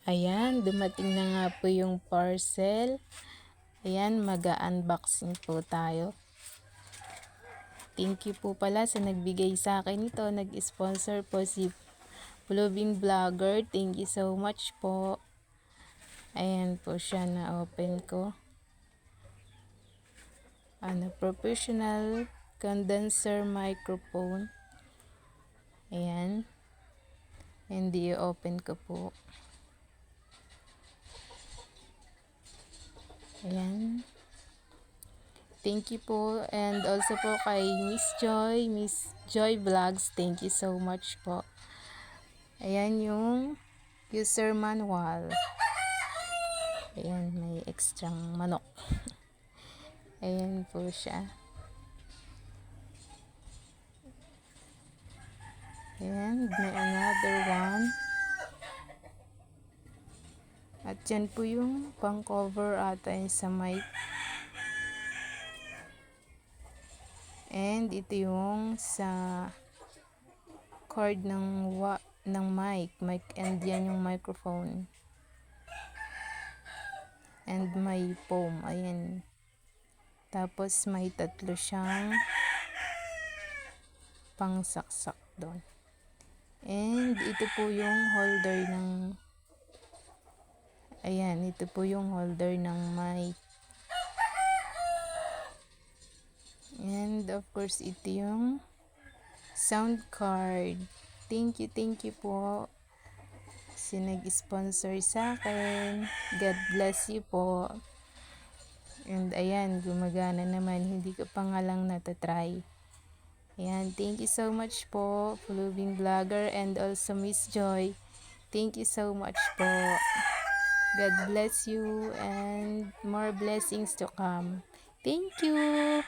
Ayan, dumating na nga po yung parcel. Ayan, mag-unboxing po tayo. Thank you po pala sa nagbigay sa akin ito. Nag-sponsor po si Bluebing Vlogger. Thank you so much po. Ayan po siya, na-open ko. Professional condenser microphone. Ayan. Hindi i-open ko po. Ayan. Thank you po. And also po kay Miss Joy Vlogs. Thank you so much po. Ayan yung user manual. Ayan, may extrang manok. Ayan po siya. And may another one. At yan po yung pang cover ata yung sa mic. And ito yung sa cord ng mic, and yan yung microphone. And may foam, ayan. Tapos may tatlo siyang pangsaksak doon. And ito po yung holder ng ito po yung holder ng mic. And of course, ito yung sound card. Thank you po kasi nag-sponsor sa akin. God bless you po. And ayan, gumagana naman. Hindi ko pa nga lang natatry. Ayan, thank you so much po, Bluebing Vlogger, and also Miss Joy. Thank you so much po. God bless you and more blessings to come. Thank you.